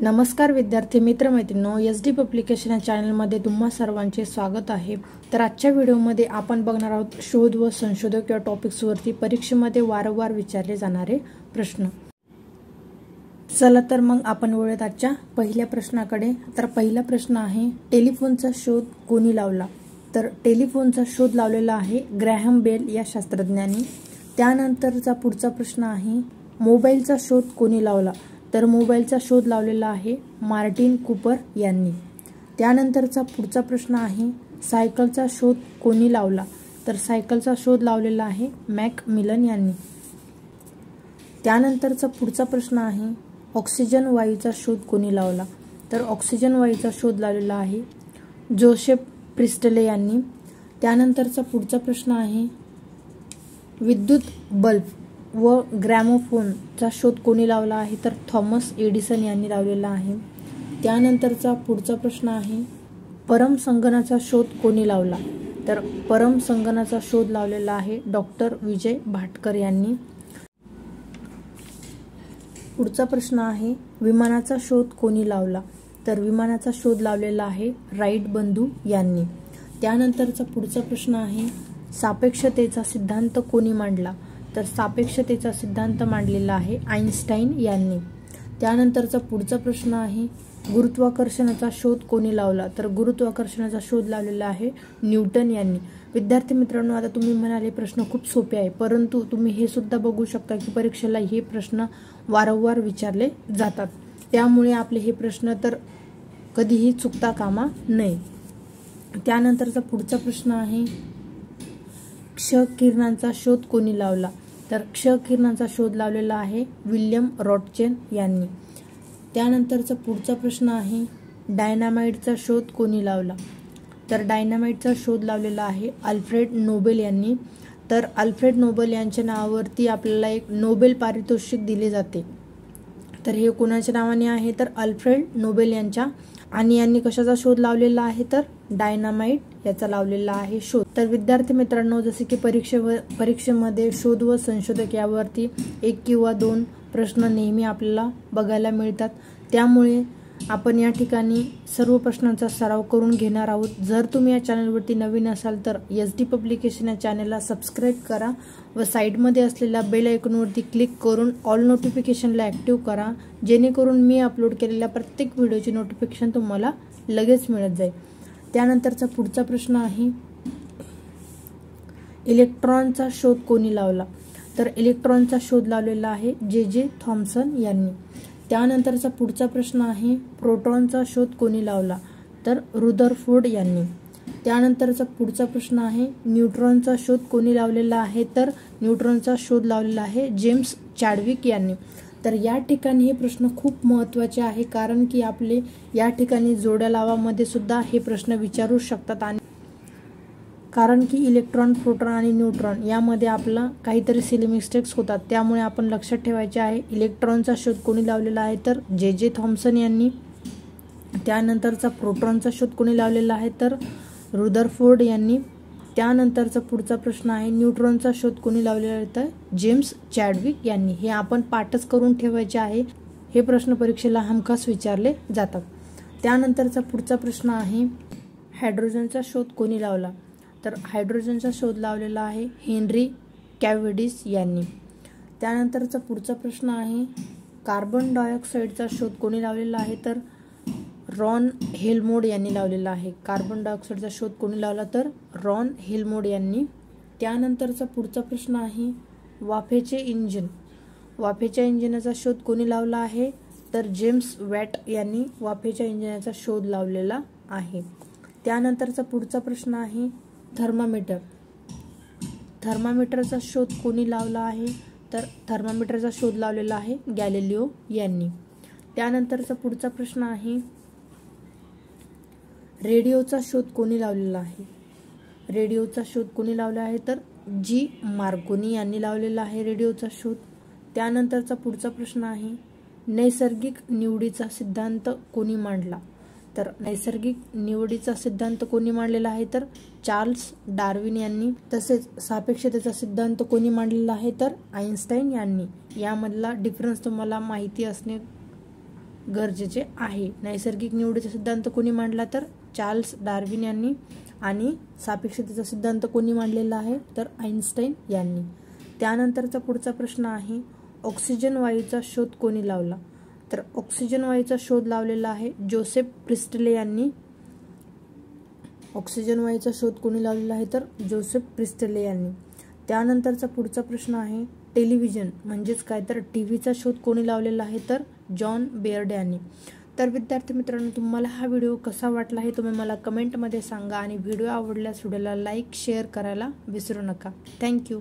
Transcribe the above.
नमस्कार विद्यार्थी मित्र मैत्रिणींनो, SD पब्लिकेशन या चॅनलमध्ये तुम्हा सर्वांचे स्वागत आहे। तर आजच्या व्हिडिओमध्ये आपण बघणार आहोत शोध व संशोधक या टॉपिक्सवरती परीक्षेमध्ये वारंवार विचारले जाणारे प्रश्न। चला तर मग आपण वळूयात आजच्या पहिल्या प्रश्नाकडे। तर पहिला प्रश्न आहे, टेलिफोनचा शोध कोणी लावला? तर टेलिफोनचा शोध लावलेला आहे ग्रॅहम बेल या शास्त्रज्ञांनी। त्यानंतरचा पुढचा प्रश्न आहे, मोबाईलचा शोध कोणी लावला? तर मोबाईलचा शोध लावलेला आहे मार्टिन कूपर यांनी। त्यानंतरचा पुढचा प्रश्न आहे, सायकलचा शोध कोणी लावला? तर सायकलचा शोध लावलेला आहे मॅकमिलन यांनी। त्यानंतरचा पुढचा प्रश्न आहे, ऑक्सिजन वायूचा शोध कोणी लावला? तर ऑक्सिजन वायूचा शोध लावलेला आहे जोसेफ प्रिस्टले यांनी। त्यानंतरचा पुढचा प्रश्न आहे, विद्युत बल्ब व ग्रॅमोफोनचा शोध कोणी लावला आहे? तर थॉमस एडिसन यांनी लावलेला आहे। त्यानंतरचा पुढचा प्रश्न आहे, परम संगणकाचा शोध कोणी लावला? तर परम संगणकाचा शोध लावलेला आहे डॉक्टर विजय भाटकर यांनी। पुढचा प्रश्न आहे, विमानाचा शोध कोणी लावला? तर विमानाचा शोध लावलेला आहे राईट बंधू यांनी। त्यानंतरचा पुढचा प्रश्न आहे, सापेक्षतेचा सिद्धांत कोणी मांडला? तर सापेक्षतेचा सिद्धांत मांडलेला आहे आइन्स्टाईन यांनी। त्यानंतरचा पुढचा प्रश्न आहे, गुरुत्वाकर्षणाचा शोध कोणी लावला? तर गुरुत्वाकर्षणाचा शोध लावलेला आहे न्यूटन यांनी। विद्यार्थी मित्रांनो, आता तुम्ही म्हणाले प्रश्न खूप सोपे आहे, परंतु तुम्ही हे सुद्धा बघू शकता की परीक्षेला हे प्रश्न वारंवार विचारले जातात, त्यामुळे आपले हे प्रश्न तर कधीही चुकता कामा नये। त्यानंतरचा पुढचा प्रश्न आहे, क्ष किरणांचा शोध कोणी लावला? तर क्ष किरणांचा शोध लावलेला आहे विल्यम रॉटचेन यांनी। त्यानंतरचा पुढचा प्रश्न आहे, डायनामाइटचा शोध कोणी लावला? तर डायनामाइटचा शोध लावलेला आहे अल्फ्रेड नोबेल यांनी। तर अल्फ्रेड नोबेल यांच्या नावावरती आपल्याला एक नोबेल पारितोषिक दिले जाते, तर हे कोणाच्या नावाने आहे? तर अल्फ्रेड नोबेल यांच्या। आणि यांनी कशाचा शोध लावलेला आहे? तर डायनामाइट याचा लावलेला आहे शोध। तर विद्यार्थी मित्रांनो, जसे की परीक्षेमध्ये शोध व संशोधक यावरती 1 किंवा 2 प्रश्न नेहमी आपल्याला बघायला मिळतात, त्यामुळे आपण या ठिकाणी सर्व प्रश्नांचा सराव करून घेणार आहोत। जर तुम्ही या चॅनलवरती नवीन असाल तर SD पब्लिकेशन या चॅनलला सबस्क्राईब करा व साईडमध्ये असलेल्या बेल आयकॉनवरती क्लिक करून ऑल नोटिफिकेशनला ॲक्टिव्ह करा, जेणेकरून मी अपलोड केलेल्या प्रत्येक व्हिडिओची नोटिफिकेशन तुम्हाला लगेच मिळत जाईल। त्यानंतरचा पुढचा प्रश्न आहे, इलेक्ट्रॉनचा शोध कोणी लावला? तर इलेक्ट्रॉनचा शोध लावलेला आहे J.J. थॉम्सन यांनी। त्यानंतरचा पुढचा प्रश्न आहे, प्रोटॉनचा शोध कोणी लावला? तर रुदरफोर्ड यांनी। त्यानंतरचा पुढचा प्रश्न आहे, न्यूट्रॉनचा शोध कोणी लावलेला आहे? तर न्यूट्रॉनचा शोध लावलेला आहे जेम्स चॅडविक यांनी। तर या ठिकाणी हे प्रश्न खूप महत्त्वाचे आहे, कारण की आपले या ठिकाणी जोड्या लावामध्ये सुद्धा हे प्रश्न विचारू शकतात, आणि कारण की इलेक्ट्रॉन, प्रोटॉन आणि न्यूट्रॉन यामध्ये आपला काहीतरी सिली मिस्टेक्स होतात, त्यामुळे आपण लक्षात ठेवायचे आहे। इलेक्ट्रॉनचा शोध कोणी लावलेला आहे? तर J.J. थॉम्सन यांनी। त्यानंतरचा प्रोटॉनचा शोध कोणी लावलेला आहे? तर रुदरफोर्ड यांनी। त्यानंतरचा पुढचा प्रश्न आहे, न्यूट्रॉनचा शोध कोणी लावलेला आहे? तर जेम्स चॅडविक यांनी। हे आपण पाठच करून ठेवायचे आहे, हे प्रश्न परीक्षेला हमखास विचारले जातात। त्यानंतरचा पुढचा प्रश्न आहे, हायड्रोजनचा शोध कोणी लावला? तर हायड्रोजनचा शोध लावलेला आहे हेनरी कॅव्हेंडिश यांनी। त्यानंतरचा पुढचा प्रश्न आहे, कार्बन डायऑक्साईडचा शोध कोणी लावलेला आहे? तर रॉन हेल्मोड यांनी लावलेला आहे। कार्बन डायऑक्साईडचा शोध कोणी लावला? तर रॉन हेल्मोड यांनी। त्यानंतरचा पुढचा प्रश्न आहे, वाफेचे इंजिन, वाफेच्या इंजिनाचा शोध कोणी लावला आहे? तर जेम्स वॅट यांनी वाफेच्या इंजिनाचा शोध लावलेला आहे। त्यानंतरचा पुढचा प्रश्न आहे, थर्मामीटर, थर्मामीटरचा शोध कोणी लावला आहे? तर थर्मामीटरचा शोध लावलेला आहे गॅलिलिओ यांनी। त्यानंतरचा पुढचा प्रश्न आहे, रेडिओचा शोध कोणी लावलेला आहे? रेडिओचा शोध कोणी लावला आहे? तर G. मार्कोनी यांनी लावलेला आहे रेडिओचा शोध। त्यानंतरचा पुढचा प्रश्न आहे, नैसर्गिक निवडीचा सिद्धांत कोणी मांडला? तर नैसर्गिक निवडीचा सिद्धांत कोणी मांडलेला आहे? तर चार्ल्स डार्विन यांनी। तसेच सापेक्षतेचा सिद्धांत कोणी मांडलेला आहे? तर आइन्स्टाईन यांनी। यामधला डिफरन्स तुम्हाला माहिती असणे गरजेचे आहे. नैसर्गिक निवडीचा सिद्धांत कोणी मांडला तर चार्ल्स डार्विन यांनी. आणि सापेक्षतेचा सिद्धांत कोणी मांडलेला आहे तर आइन्स्टाईन यांनी. त्यानंतरचा पुढचा प्रश्न आहे ऑक्सिजन वायूचा शोध कोणी लावला तर ऑक्सिजन वायूचा शोध लावलेला आहे जोसेफ प्रिस्टले यांनी. ऑक्सिजन वायूचा शोध कोणी लावलेला आहे तर जोसेफ प्रिस्टले यांनी. त्यानंतरचा पुढचा प्रश्न आहे टेलिव्हिजन म्हणजेच काय तर टीव्हीचा शोध कोणी लावलेला आहे तर जॉन बेअर्ड यांनी. तर विद्यार्थी मित्रांनो, तुम्हाला हा व्हिडिओ कसा वाटला हे तुम्ही मला कमेंटमध्ये सांगा आणि व्हिडिओ आवडल्यास व्हिडिओला लाईक शेअर करायला विसरू नका. थँक्यू.